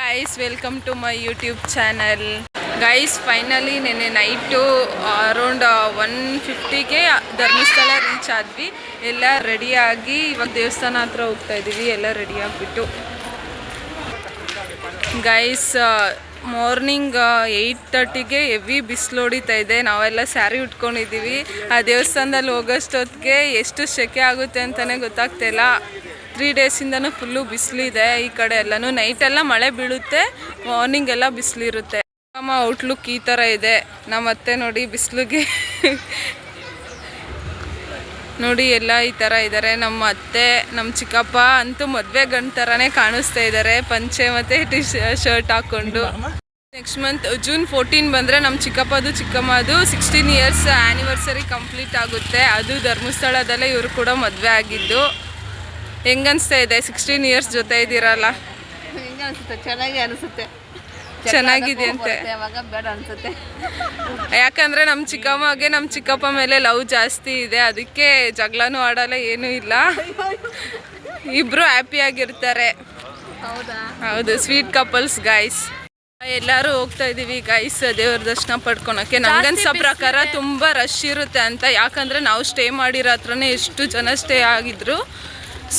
guys, welcome to my YouTube channel. Guys, finally ನೆನ್ನೆ night around 1:50ಗೆ Dharmasthala reach ಆದ್ವಿ. ಎಲ್ಲ ರೆಡಿಯಾಗಿ ಇವಾಗ ದೇವಸ್ಥಾನ ಹತ್ರ ಹೋಗ್ತಾ ಇದ್ದೀವಿ. ಎಲ್ಲ ರೆಡಿ ಆಗಿಬಿಟ್ಟು ಗೈಸ್ ಮಾರ್ನಿಂಗ್ 8:30ಗೆ ಹೆವಿ ಬಿಸಿಲು ಹೊಡಿತಾ ಇದೆ. ನಾವೆಲ್ಲ ಸ್ಯಾರಿ ಉಟ್ಕೊಂಡಿದ್ದೀವಿ. ಆ ದೇವಸ್ಥಾನದಲ್ಲಿ ಹೋಗೋಷ್ಟೊತ್ತಿಗೆ ಎಷ್ಟು ಸೆಕೆ ಆಗುತ್ತೆ ಅಂತಲೇ ಗೊತ್ತಾಗ್ತಿಲ್ಲ. 3 ಡೇಸಿಂದನೂ ಫುಲ್ಲು ಬಿಸಿಲಿದೆ. ಈ ಕಡೆ ಎಲ್ಲನೂ ನೈಟೆಲ್ಲ ಮಳೆ ಬೀಳುತ್ತೆ, ಮಾರ್ನಿಂಗ್ ಎಲ್ಲ ಬಿಸಿಲಿರುತ್ತೆ. ನಮ್ಮ ಔಟ್ಲುಕ್ ಈ ಥರ ಇದೆ. ನಮ್ಮತ್ತೆ ನೋಡಿ ಬಿಸಿಲಿಗೆ ನೋಡಿ ಎಲ್ಲ ಈ ಥರ ಇದ್ದಾರೆ. ನಮ್ಮ ಅತ್ತೆ, ನಮ್ಮ ಚಿಕ್ಕಪ್ಪ ಅಂತೂ ಮದುವೆ ಗಂಡು ಥರನೇ ಕಾಣಿಸ್ತಾ ಇದ್ದಾರೆ, ಪಂಚೆ ಮತ್ತು ಶರ್ಟ್ ಹಾಕ್ಕೊಂಡು. ನೆಕ್ಸ್ಟ್ ಮಂತ್ ಜೂನ್ 14 ಬಂದರೆ ನಮ್ಮ ಚಿಕ್ಕಪ್ಪದು ಚಿಕ್ಕಮ್ಮದು 16 ಇಯರ್ಸ್ ಆ್ಯನಿವರ್ಸರಿ ಕಂಪ್ಲೀಟ್ ಆಗುತ್ತೆ. ಅದು ಧರ್ಮಸ್ಥಳದಲ್ಲೇ ಇವರು ಕೂಡ ಮದುವೆ ಆಗಿದ್ದು. ಹೆಂಗನ್ಸ್ತಾ ಇದೆ 16 ಇಯರ್ಸ್ ಜೊತೆ ಇದ್ದೀರಲ್ಲ? ಚೆನ್ನಾಗಿ ಅನಿಸುತ್ತೆ. ಚೆನ್ನಾಗಿದೆ ಅಂತೆ. ಯಾಕಂದರೆ ನಮ್ಮ ಚಿಕ್ಕಮ್ಮಗೆ ನಮ್ಮ ಚಿಕ್ಕಪ್ಪ ಮೇಲೆ ಲವ್ ಜಾಸ್ತಿ ಇದೆ, ಅದಕ್ಕೆ ಜಗಳನೂ ಆಡಲ್ಲ, ಏನೂ ಇಲ್ಲ. ಇಬ್ಬರು ಹ್ಯಾಪಿಯಾಗಿರ್ತಾರೆ. ಹೌದು, ಸ್ವೀಟ್ ಕಪಲ್ಸ್ ಗೈಸ್. ಎಲ್ಲರೂ ಹೋಗ್ತಾ ಇದ್ದೀವಿ ಗೈಸ್ ದೇವ್ರ ದರ್ಶನ ಪಡ್ಕೊಳಕ್ಕೆ. ನಂಗನ್ಸೋ ಪ್ರಕಾರ ತುಂಬ ರಶ್ ಇರುತ್ತೆ ಅಂತ. ಯಾಕಂದರೆ ನಾವು ಸ್ಟೇ ಮಾಡಿರೋ ಹತ್ರನೇ ಎಷ್ಟು ಜನ ಸ್ಟೇ ಆಗಿದ್ರು.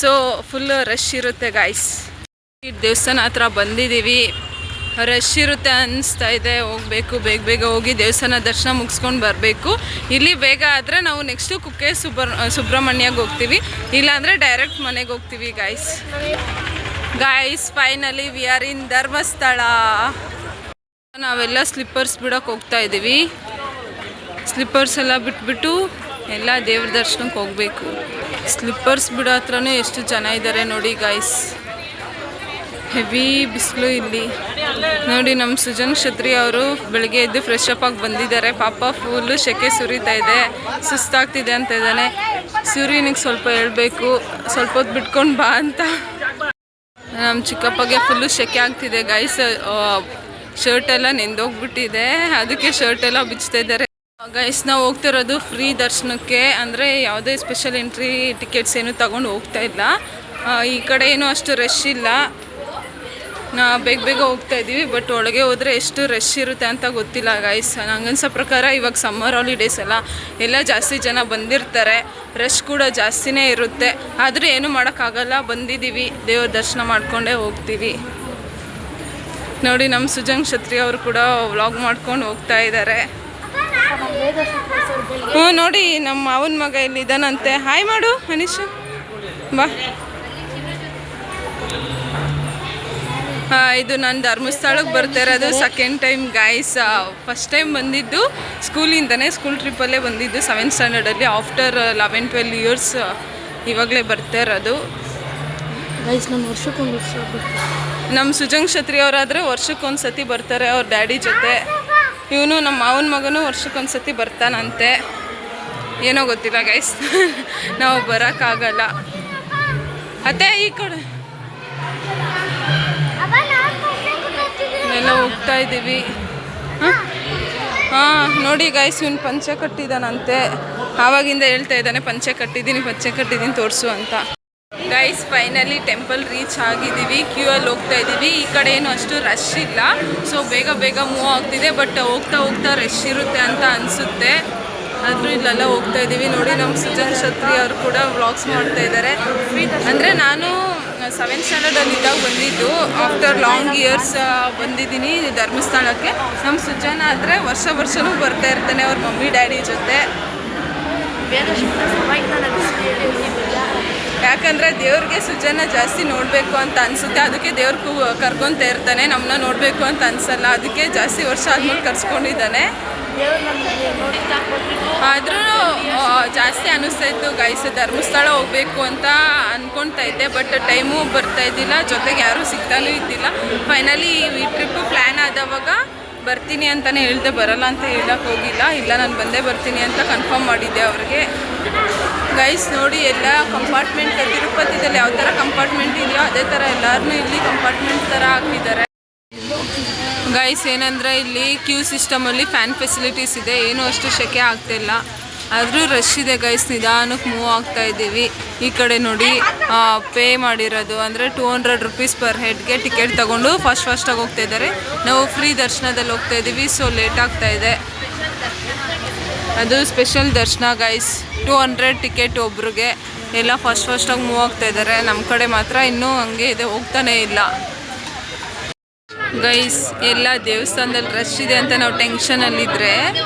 ಸೊ ಫುಲ್ ರಶ್ ಇರುತ್ತೆ ಗೈಸ್. ದೇವಸ್ಥಾನ ಹತ್ರ ಬಂದಿದ್ದೀವಿ. ರಶ್ ಇರುತ್ತೆ ಅನ್ನಿಸ್ತಾ ಇದೆ. ಹೋಗಬೇಕು, ಬೇಗ ಬೇಗ ಹೋಗಿ ದೇವಸ್ಥಾನ ದರ್ಶನ ಮುಗಿಸ್ಕೊಂಡು ಬರಬೇಕು. ಇಲ್ಲಿ ಬೇಗ ಆದರೆ ನಾವು ನೆಕ್ಸ್ಟು ಕುಕ್ಕೆ ಸುಬ್ರಹ್ಮಣ್ಯಗೆ ಹೋಗ್ತೀವಿ, ಇಲ್ಲಾಂದರೆ ಡೈರೆಕ್ಟ್ ಮನೆಗೆ ಹೋಗ್ತೀವಿ ಗೈಸ್. ಫೈನಲಿ ವಿ ಆರ್ ಇನ್ ಧರ್ಮಸ್ಥಳ. ನಾವೆಲ್ಲ ಸ್ಲಿಪ್ಪರ್ಸ್ ಬಿಡೋಕೆ ಹೋಗ್ತಾ ಇದ್ದೀವಿ. ಸ್ಲಿಪ್ಪರ್ಸ್ ಎಲ್ಲ ಬಿಟ್ಬಿಟ್ಟು ಎಲ್ಲ ದೇವ್ರ ದರ್ಶನಕ್ಕೆ ಹೋಗಬೇಕು. ಸ್ಲಿಪ್ಪರ್ಸ್ ಬಿಡೋ ಹತ್ರನೇ ಎಷ್ಟು ಜನ ಇದ್ದಾರೆ ನೋಡಿ ಗೈಸ್. ಹೆವಿ ಬಿಸಿಲು ಇಲ್ಲಿ ನೋಡಿ. ನಮ್ಮ ಸುಜನ್ ಕ್ಷತ್ರಿ ಅವರು ಬೆಳಗ್ಗೆ ಎದ್ದು ಫ್ರೆಶ್ ಅಪ್ ಆಗಿ ಬಂದಿದ್ದಾರೆ. ಪಾಪ ಫುಲ್ಲು ಸೆಕೆ ಸುರಿತಾ ಇದೆ, ಸುಸ್ತಾಗ್ತಿದೆ ಅಂತ ಇದ್ದಾನೆ. ಸೂರ್ಯನಿಗೆ ಸ್ವಲ್ಪ ಹೇಳ್ಬೇಕು, ಸ್ವಲ್ಪ ಹೊತ್ತು ಬಿಟ್ಕೊಂಡು ಬಾ ಅಂತ. ನಮ್ಮ ಚಿಕ್ಕಪ್ಪಗೆ ಫುಲ್ಲು ಸೆಕೆ ಆಗ್ತಿದೆ ಗೈಸ್. ಶರ್ಟ್ ಎಲ್ಲ ನೆಂದೋಗ್ಬಿಟ್ಟಿದೆ, ಅದಕ್ಕೆ ಶರ್ಟ್ ಎಲ್ಲ ಬಿಚ್ತಾ ಇದ್ದಾರೆ ಗೈಸ್. ನಾವು ಹೋಗ್ತಿರೋದು ಫ್ರೀ ದರ್ಶನಕ್ಕೆ, ಅಂದರೆ ಯಾವುದೇ ಸ್ಪೆಷಲ್ ಎಂಟ್ರಿ ಟಿಕೆಟ್ಸ್ ಏನು ತಗೊಂಡು ಹೋಗ್ತಾ ಇಲ್ಲ. ಈ ಕಡೆ ಏನೂ ಅಷ್ಟು ರಶ್ ಇಲ್ಲ. ಬೇಗ ಬೇಗ ಹೋಗ್ತಾ ಇದ್ದೀವಿ. ಬಟ್ ಒಳಗೆ ಹೋದರೆ ಎಷ್ಟು ರಶ್ ಇರುತ್ತೆ ಅಂತ ಗೊತ್ತಿಲ್ಲ ಗೈಸ್. ನಂಗನ್ಸೋ ಪ್ರಕಾರ ಇವಾಗ ಸಮ್ಮರ್ ಹಾಲಿಡೇಸ್ ಅಲ್ಲ, ಎಲ್ಲ ಜಾಸ್ತಿ ಜನ ಬಂದಿರ್ತಾರೆ, ರಶ್ ಕೂಡ ಜಾಸ್ತಿನೇ ಇರುತ್ತೆ. ಆದರೂ ಏನೂ ಮಾಡೋಕ್ಕಾಗಲ್ಲ, ಬಂದಿದ್ದೀವಿ, ದೇವ್ರ ದರ್ಶನ ಮಾಡಿಕೊಂಡೇ ಹೋಗ್ತೀವಿ ನೋಡಿ. ನಮ್ಮ ಸುಜನ್ ಕ್ಷತ್ರಿ ಅವರು ಕೂಡ ವ್ಲಾಗ್ ಮಾಡ್ಕೊಂಡು ಹೋಗ್ತಾ ಇದ್ದಾರೆ. ಹ್ಞೂ ನೋಡಿ, ನಮ್ಮ ಮಾವನ ಮಗ ಇಲ್ಲಿ ಇದ್ದಾನಂತೆ. ಹಾಯ್ ಮಾಡು ಅನೀಶ್, ಬಾ. ಇದು ನಾನು ಧರ್ಮಸ್ಥಳಕ್ಕೆ ಬರ್ತಾ ಇರೋದು second time guys. First time ಬಂದಿದ್ದು ಸ್ಕೂಲಿಂದನೇ, ಸ್ಕೂಲ್ ಟ್ರಿಪ್ಪಲ್ಲೇ ಬಂದಿದ್ದು 7th ಸ್ಟ್ಯಾಂಡರ್ಡಲ್ಲಿ. ಆಫ್ಟರ್ 11-12 ಇಯರ್ಸ್ ಇವಾಗಲೇ ಬರ್ತಾ ಇರೋದು ಗೈಸ್. ನಮ್ಮ ಸುಜನ್ ಕ್ಷತ್ರಿ ಅವರಾದರೆ ವರ್ಷಕ್ಕೊಂದು ಸತಿ ಬರ್ತಾರೆ ಅವ್ರ ಡ್ಯಾಡಿ ಜೊತೆ. ಇವನು ನಮ್ಮ ಮಾವನ ಮಗನೂ ವರ್ಷಕ್ಕೊಂದು ಸತಿ ಬರ್ತಾನಂತೆ. ಏನೋ ಗೊತ್ತಿಲ್ಲ ಗೈಸ್, ನಾವು ಬರೋಕ್ಕಾಗಲ್ಲ. ಅತ್ತೆ ಈ ಕಡೆ ಎಲ್ಲ ಹೋಗ್ತಾ ಇದ್ದೀವಿ. ಹಾಂ ನೋಡಿ ಗೈಸ್, ಇವನು ಪಂಚೆ ಕಟ್ಟಿದ್ದಾನಂತೆ. ಆವಾಗಿಂದ ಹೇಳ್ತಾ ಇದ್ದಾನೆ ಪಂಚೆ ಕಟ್ಟಿದ್ದೀನಿ ತೋರಿಸು ಅಂತ. ಗೈಸ್ ಫೈನಲಿ ಟೆಂಪಲ್ ರೀಚ್ ಆಗಿದ್ದೀವಿ. ಕ್ಯೂ ಅಲ್ಲಿ ಹೋಗ್ತಾ ಇದ್ದೀವಿ. ಈ ಕಡೆ ಏನು ಅಷ್ಟು ರಶ್ ಇಲ್ಲ, ಸೊ ಬೇಗ ಬೇಗ ಮೂವ್ ಆಗ್ತಿದೆ. ಬಟ್ ಹೋಗ್ತಾ ರಶ್ ಇರುತ್ತೆ ಅಂತ ಅನಿಸುತ್ತೆ, ಆದರೂ ಇಲ್ಲೆಲ್ಲ ಹೋಗ್ತಾ ಇದ್ದೀವಿ ನೋಡಿ. ನಮ್ಮ ಸುಜನ್ ಕ್ಷತ್ರಿ ಅವರು ಕೂಡ ವ್ಲಾಗ್ಸ್ ಮಾಡ್ತಾ ಇದ್ದಾರೆ. ಅಂದರೆ ನಾನು 7th ಸ್ಟ್ಯಾಂಡರ್ಡಲ್ಲಿ ಇದ್ದಾಗ ಬಂದಿದ್ದು. ಆಫ್ಟರ್ ಲಾಂಗ್ ಇಯರ್ಸ್ ಬಂದಿದ್ದೀನಿ ಧರ್ಮಸ್ಥಳಕ್ಕೆ. ನಮ್ಮ ಸುಜನ್ ಆದರೆ ವರ್ಷನೂ ಬರ್ತಾ ಇರ್ತಾನೆ ಅವ್ರ ಮಮ್ಮಿ ಡ್ಯಾಡಿ ಜೊತೆ. ಯಾಕಂದರೆ ದೇವ್ರಿಗೆ ಸುಜನ್ನ ಜಾಸ್ತಿ ನೋಡಬೇಕು ಅಂತ ಅನಿಸುತ್ತೆ, ಅದಕ್ಕೆ ದೇವ್ರಿಗೂ ಕರ್ಕೊತಾ ಇರ್ತಾನೆ. ನಮ್ಮನ್ನ ನೋಡಬೇಕು ಅಂತ ಅನಿಸಲ್ಲ, ಅದಕ್ಕೆ ಜಾಸ್ತಿ ವರ್ಷ ಆದ್ಮೇಲೆ ಕರ್ಸ್ಕೊಂಡಿದ್ದಾನೆ. ಆದ್ರೂ ಜಾಸ್ತಿ ಅನ್ನಿಸ್ತಾ ಇತ್ತು ಗೈಸ್, ಧರ್ಮಸ್ಥಳ ಹೋಗಬೇಕು ಅಂತ ಅಂದ್ಕೊಳ್ತಾ ಇದ್ದೆ. ಬಟ್ ಟೈಮು ಬರ್ತಾ ಇದ್ದಿಲ್ಲ, ಜೊತೆಗೆ ಯಾರೂ ಸಿಗ್ತಾನೂ ಇದ್ದಿಲ್ಲ. ಫೈನಲಿ ಈ ಟ್ರಿಪ್ಪು ಪ್ಲ್ಯಾನ್ ಆದವಾಗ ಬರ್ತೀನಿ ಅಂತಲೇ ಹೇಳ್ದೆ, ಬರಲ್ಲ ಅಂತ ಹೇಳಕ್ಕೆ ಹೋಗಿಲ್ಲ. ಇಲ್ಲ ನಾನು ಬಂದೇ ಬರ್ತೀನಿ ಅಂತ ಕನ್ಫರ್ಮ್ ಮಾಡಿದ್ದೆ ಅವ್ರಿಗೆ. ಗೈಸ್ ನೋಡಿ, ಎಲ್ಲ ಕಂಪಾರ್ಟ್ಮೆಂಟ್ ತಿರುಪತಿದಲ್ಲಿ ಯಾವ ಥರ ಕಂಪಾರ್ಟ್ಮೆಂಟ್ ಇದೆಯೋ ಅದೇ ಥರ ಎಲ್ಲರೂ ಇಲ್ಲಿ ಕಂಪಾರ್ಟ್ಮೆಂಟ್ ಥರ ಹಾಕಿದ್ದಾರೆ ಗೈಸ್. ಏನಂದರೆ ಇಲ್ಲಿ ಕ್ಯೂ ಸಿಸ್ಟಮಲ್ಲಿ ಫ್ಯಾನ್ ಫೆಸಿಲಿಟೀಸ್ ಇದೆ, ಏನೂ ಅಷ್ಟು ಸೆಕೆ ಆಗ್ತಿಲ್ಲ. ಆದರೂ ರಶ್ ಇದೆ ಗೈಸ್. ನಿಧಾನಕ್ಕೆ ಮೂವ್ ಆಗ್ತಾ ಇದ್ದೀವಿ. ಈ ಕಡೆ ನೋಡಿ ಪೇ ಮಾಡಿರೋದು ಅಂದರೆ 200 rupees ಪರ್ ಹೆಡ್ಗೆ ಟಿಕೆಟ್ ತೊಗೊಂಡು ಫಸ್ಟಾಗಿ ಹೋಗ್ತಾ ಇದ್ದಾರೆ. ನಾವು ಫ್ರೀ ದರ್ಶನದಲ್ಲಿ ಹೋಗ್ತಾ ಇದ್ದೀವಿ, ಸೊ ಲೇಟ್ ಆಗ್ತಾ ಇದೆ. ಅದು ಸ್ಪೆಷಲ್ ದರ್ಶನ ಗೈಸ್. 200 ಟಿಕೆಟ್ ಒಬ್ರಿಗೆ. ಎಲ್ಲ ಫಸ್ಟಾಗಿ ಮೂವ್ ಆಗ್ತಾ ಇದ್ದಾರೆ. ನಮ್ಮ ಕಡೆ ಮಾತ್ರ ಇನ್ನೂ ಹಂಗೆ ಇದೆ, ಹೋಗ್ತಾನೇ ಇಲ್ಲ ಗೈಸ್. ಎಲ್ಲ ದೇವಸ್ಥಾನದಲ್ಲಿ ರಶ್ ಇದೆ ಅಂತ ನಾವು ಟೆನ್ಷನಲ್ಲಿದ್ದರೆ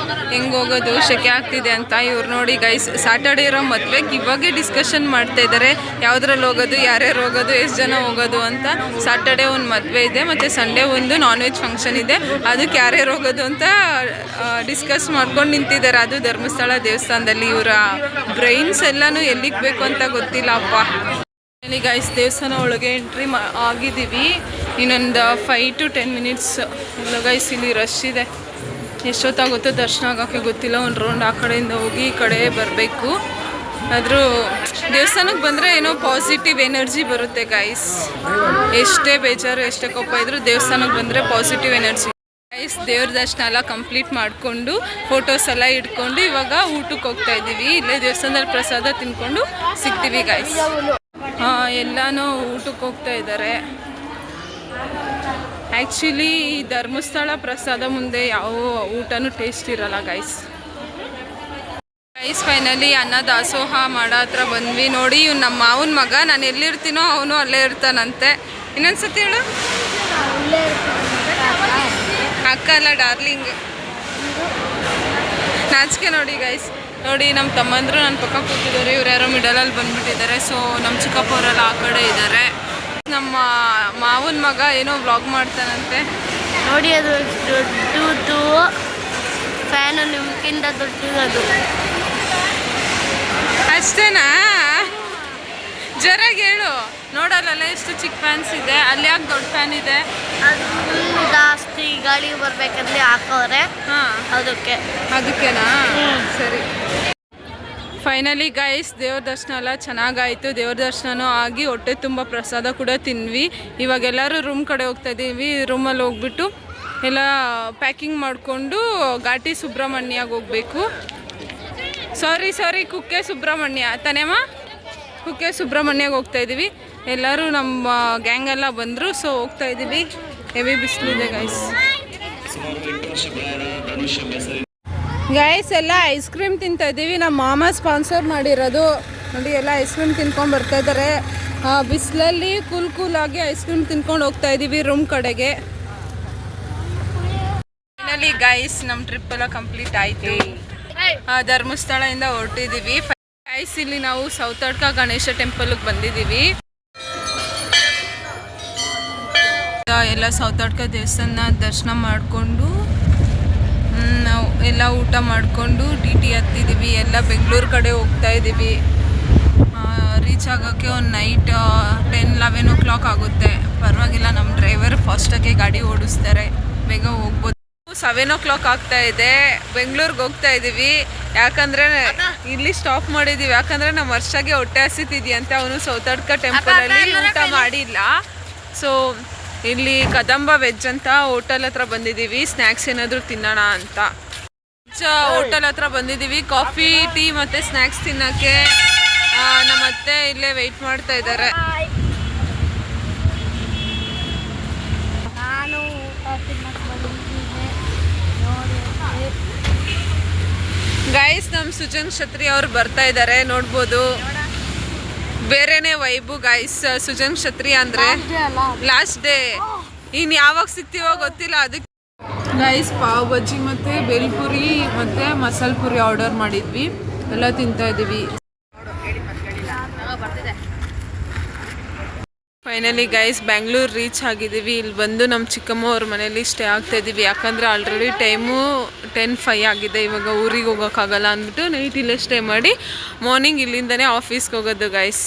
ಹೆಂಗೆ ಹೋಗೋದು, ಸೆಕೆ ಆಗ್ತಿದೆ ಅಂತ. ಇವ್ರು ನೋಡಿ ಗೈಸ್, ಸ್ಯಾಟರ್ಡೇ ಇರೋ ಮದುವೆಗೆ ಇವಾಗೇ ಡಿಸ್ಕಷನ್ ಮಾಡ್ತಾ ಇದ್ದಾರೆ, ಯಾವುದ್ರಲ್ಲಿ ಹೋಗೋದು, ಯಾರ್ಯಾರು ಹೋಗೋದು, ಎಷ್ಟು ಜನ ಹೋಗೋದು ಅಂತ. ಸ್ಯಾಟರ್ಡೇ ಒಂದು ಮದುವೆ ಇದೆ ಮತ್ತು ಸಂಡೇ ಒಂದು ನಾನ್ ವೆಜ್ ಫಂಕ್ಷನ್ ಇದೆ, ಅದಕ್ಕೆ ಯಾರ್ಯಾರು ಹೋಗೋದು ಅಂತ ಡಿಸ್ಕಸ್ ಮಾಡ್ಕೊಂಡು ನಿಂತಿದ್ದಾರೆ. ಅದು ಧರ್ಮಸ್ಥಳ ದೇವಸ್ಥಾನದಲ್ಲಿ. ಇವರ ಬ್ರೈನ್ಸ್ ಎಲ್ಲನೂ ಎಲ್ಲಿಗೆ ಬೇಕು ಅಂತ ಗೊತ್ತಿಲ್ಲಪ್ಪ. ಗೈಸ್ ದೇವಸ್ಥಾನ ಒಳಗೆ ಎಂಟ್ರಿ ಆಗಿದ್ದೀವಿ. ಇನ್ನೊಂದು 5 to 10 minutes. ಇಲ್ಲ ಗೈಸ್, ಇಲ್ಲಿ ರಶ್ ಇದೆ. ಎಷ್ಟೊತ್ತಾಗುತ್ತೋ ದರ್ಶನ ಆಗೋಕ್ಕೆ ಗೊತ್ತಿಲ್ಲ. ಒಂದು ರೌಂಡ್ ಆ ಕಡೆಯಿಂದ ಹೋಗಿ ಈ ಕಡೆ ಬರಬೇಕು. ಆದರೂ ದೇವಸ್ಥಾನಕ್ಕೆ ಬಂದರೆ ಏನೋ ಪಾಸಿಟಿವ್ ಎನರ್ಜಿ ಬರುತ್ತೆ ಗೈಸ್. ಎಷ್ಟೇ ಬೇಜಾರು, ಎಷ್ಟೇ ಕೋಪ ಇದ್ದರೂ ದೇವಸ್ಥಾನಕ್ಕೆ ಬಂದರೆ ಪಾಸಿಟಿವ್ ಎನರ್ಜಿ. ಗೈಸ್ ದೇವ್ರ ದರ್ಶನ ಎಲ್ಲ ಕಂಪ್ಲೀಟ್ ಮಾಡಿಕೊಂಡು ಫೋಟೋಸ್ ಎಲ್ಲ ಇಟ್ಕೊಂಡು ಇವಾಗ ಊಟಕ್ಕೆ ಹೋಗ್ತಾ ಇದ್ದೀವಿ. ಇಲ್ಲೇ ದೇವಸ್ಥಾನದಲ್ಲಿ ಪ್ರಸಾದ ತಿನ್ಕೊಂಡು ಸಿಗ್ತೀವಿ ಗೈಸ್. ಎಲ್ಲನೂ ಊಟಕ್ಕೆ ಹೋಗ್ತಾ ಇದ್ದಾರೆ. ಆ್ಯಕ್ಚುಲಿ ಈ ಧರ್ಮಸ್ಥಳ ಪ್ರಸಾದ ಮುಂದೆ ಯಾವ ಊಟನೂ ಟೇಸ್ಟ್ ಇರಲ್ಲ ಗೈಸ್. ಫೈನಲಿ ಅನ್ನ ದಾಸೋಹ ಮಾಡೋ ಹತ್ರ ಬಂದ್ವಿ. ನೋಡಿ ಇವ್ನು ನಮ್ಮ ಮಾವನ ಮಗ. ನಾನು ಎಲ್ಲಿರ್ತೀನೋ ಅವನು ಅಲ್ಲೇ ಇರ್ತಾನಂತೆ. ಇನ್ನೊಂದ್ಸತಿ ಹೇಳು. ಅಕ್ಕ ಅಲ್ಲ, ಡಾರ್ಲಿಂಗ್. ನಾಚಿಕೆ ನೋಡಿ ಗೈಸ್. ನೋಡಿ ನಮ್ಮ ತಮ್ಮಂದರು ನನ್ನ ಪಕ್ಕ ಕೂತಿದ್ದಾರೆ. ಇವ್ರು ಯಾರೋ ಮಿಡಲಲ್ಲಿ ಬಂದುಬಿಟ್ಟಿದ್ದಾರೆ. ಸೊ ನಮ್ಮ ಚಿಕ್ಕಪ್ಪವರೆಲ್ಲ ಆ ಕಡೆ ಇದ್ದಾರೆ. ನಮ್ಮ ಮಾವನ ಮಗ ಏನೋ ವ್ಲಾಗ್ ಮಾಡ್ತಾನಂತೆ. ನೋಡಿ, ಅದು ದೊಡ್ಡದು ಫ್ಯಾನು, ನಿಮ್ಗಿಂತ ದೊಡ್ಡದು. ಅಷ್ಟೇನಾ? ಜೋರಾಗಿ ಹೇಳು. ನೋಡಲ್ಲ ಎಷ್ಟು ಚಿಕ್ಕ ಫ್ಯಾನ್ಸ್ ಇದೆ. ಅಲ್ಲಿ ಯಾಕೆ ದೊಡ್ಡ ಫ್ಯಾನ್ ಇದೆ? ಅದು ಜಾಸ್ತಿ ಗಾಳಿ ಬರ್ಬೇಕಂದ್ರೆ ಹಾಕೋರೆ. ಅದಕ್ಕೆನಾ? ಸರಿ. ಫೈನಲಿ ಗೈಸ್ ದೇವ್ರ ದರ್ಶನ ಎಲ್ಲ ಚೆನ್ನಾಗಾಯಿತು. ದೇವ್ರ ದರ್ಶನನೂ ಆಗಿ ಹೊಟ್ಟೆ ತುಂಬ ಪ್ರಸಾದ ಕೂಡ ತಿನ್ವಿ. ಇವಾಗೆಲ್ಲರೂ ರೂಮ್ ಕಡೆ ಹೋಗ್ತಾ ಇದ್ದೀವಿ. ರೂಮಲ್ಲಿ ಹೋಗ್ಬಿಟ್ಟು ಎಲ್ಲ ಪ್ಯಾಕಿಂಗ್ ಮಾಡಿಕೊಂಡು ಘಾಟಿ ಸುಬ್ರಹ್ಮಣ್ಯಗೆ ಹೋಗಬೇಕು. ಸಾರಿ ಕುಕ್ಕೆ ಸುಬ್ರಹ್ಮಣ್ಯ ತಾನೇಮ್ಮ? ಕುಕ್ಕೆ ಸುಬ್ರಹ್ಮಣ್ಯಗೆ ಹೋಗ್ತಾ ಇದ್ದೀವಿ. ಎಲ್ಲರೂ ನಮ್ಮ ಗ್ಯಾಂಗ್ ಎಲ್ಲ ಬಂದರು. ಸೊ ಹೋಗ್ತಾ ಇದ್ದೀವಿ. ಹೆವಿ ಬಿಸಿಲಿದೆ ಗೈಸ್. ಗೈಸ್ ಎಲ್ಲ ಐಸ್ ಕ್ರೀಮ್ ತಿಂತಾ ಇದ್ದೀವಿ. ನಮ್ಮ ಮಾಮ ಸ್ಪಾನ್ಸರ್ ಮಾಡಿರೋದು. ನೋಡಿ ಎಲ್ಲ ಐಸ್ ಕ್ರೀಮ್ ತಿನ್ಕೊಂಡು ಬರ್ತಾ ಇದ್ದಾರೆ. ಬಿಸಿಲಲ್ಲಿ ಕೂಲಾಗಿ ಐಸ್ ಕ್ರೀಮ್ ತಿನ್ಕೊಂಡು ಹೋಗ್ತಾ ಇದ್ದೀವಿ ರೂಮ್ ಕಡೆಗೆ. ಫೈನಲಿ ಗೈಸ್ ನಮ್ಮ ಟ್ರಿಪ್ ಎಲ್ಲ ಕಂಪ್ಲೀಟ್ ಆಯಿತು. ಧರ್ಮಸ್ಥಳದಿಂದ ಹೊರಟಿದ್ದೀವಿ ಗೈಸ್. ಇಲ್ಲಿ ನಾವು ಸೌತಡ್ಕ ಗಣೇಶ ಟೆಂಪಲ್ಗೆ ಬಂದಿದ್ದೀವಿ. ಎಲ್ಲ ಸೌತಡ್ಕ ದೇವಸ್ಥಾನ ದರ್ಶನ ಮಾಡಿಕೊಂಡು ನಾವು ಎಲ್ಲ ಊಟ ಮಾಡಿಕೊಂಡು ಟಿ ಹತ್ತಿದ್ದೀವಿ. ಎಲ್ಲ ಬೆಂಗಳೂರು ಕಡೆ ಹೋಗ್ತಾ ಇದ್ದೀವಿ. ರೀಚ್ ಆಗೋಕ್ಕೆ ಒಂದು ನೈಟ್ 10-11 o'clock ಆಗುತ್ತೆ. ಪರವಾಗಿಲ್ಲ, ನಮ್ಮ ಡ್ರೈವರ್ ಫಾಸ್ಟಾಗೆ ಗಾಡಿ ಓಡಿಸ್ತಾರೆ, ಬೇಗ ಹೋಗ್ಬೋದು. 7 o'clock ಆಗ್ತಾ ಇದೆ. ಬೆಂಗಳೂರಿಗೆ ಹೋಗ್ತಾ ಇದ್ದೀವಿ. ಯಾಕಂದರೆ ಇಲ್ಲಿ ಸ್ಟಾಪ್ ಮಾಡಿದ್ದೀವಿ. ಯಾಕಂದರೆ ನಮ್ಮ ವರ್ಷಗೆ ಹೊಟ್ಟೆ ಹಸಿತಿದೆಯಂತೆ. ಅವನು ಸೌತಡ್ಕ ಟೆಂಪಲಲ್ಲಿ ಊಟ ಮಾಡಿಲ್ಲ. ಸೊ ಇಲ್ಲಿ ಕದಂಬ ವೆಜ್ ಅಂತ ಹೋಟೆಲ್ ಹತ್ರ ಬಂದಿದ್ದೀವಿ. ಸ್ನ್ಯಾಕ್ಸ್ ಏನಾದರೂ ತಿನ್ನೋಣ ಅಂತ ಹೋಟೆಲ್ ಹತ್ರ ಬಂದಿದ್ದೀವಿ. ಕಾಫಿ, ಟೀ ಮತ್ತು ಸ್ನ್ಯಾಕ್ಸ್ ತಿನ್ನೋಕ್ಕೆ ನಮ್ಮ ಅತ್ತೆ ಇಲ್ಲೇ ವೆಯ್ಟ್ ಮಾಡ್ತಾ ಇದ್ದಾರೆ. ಗೈಸ್ ನಮ್ಮ ಸುಜನ್ ಕ್ಷತ್ರಿ ಅವ್ರು ಬರ್ತಾ ಇದ್ದಾರೆ, ನೋಡ್ಬೋದು. ಬೇರೆನೇ ವೈಬು ಗೈಸ್. ಸುಜನ್ ಕ್ಷತ್ರಿ ಅಂದರೆ ಲಾಸ್ಟ್ ಡೇ. ಇನ್ನು ಯಾವಾಗ ಸಿಗ್ತೀವೋ ಗೊತ್ತಿಲ್ಲ. ಅದಕ್ಕೆ ಗೈಸ್ ಪಾವ್ ಬಜ್ಜಿ ಮತ್ತು ಬೇಲ್ಪುರಿ ಮತ್ತು ಮಸಾಲೆ ಪುರಿ ಆರ್ಡರ್ ಮಾಡಿದ್ವಿ. ಎಲ್ಲ ತಿಂತಾ ಇದ್ದೀವಿ. ಫೈನಲಿ ಗೈಸ್ ಬ್ಯಾಂಗ್ಳೂರು ರೀಚ್ ಆಗಿದ್ದೀವಿ. ಇಲ್ಲಿ ಬಂದು ನಮ್ಮ ಚಿಕ್ಕಮ್ಮ ಅವ್ರ ಮನೇಲಿ ಸ್ಟೇ ಆಗ್ತಾ ಇದ್ದೀವಿ. ಯಾಕಂದರೆ ಆಲ್ರೆಡಿ ಟೈಮು 10:05 ಆಗಿದೆ. ಇವಾಗ ಊರಿಗೆ ಹೋಗೋಕ್ಕಾಗಲ್ಲ ಅಂದ್ಬಿಟ್ಟು ನೈಟ್ ಇಲ್ಲೇ ಸ್ಟೇ ಮಾಡಿ ಮಾರ್ನಿಂಗ್ ಇಲ್ಲಿಂದನೇ ಆಫೀಸ್ಗೆ ಹೋಗೋದು ಗೈಸ್.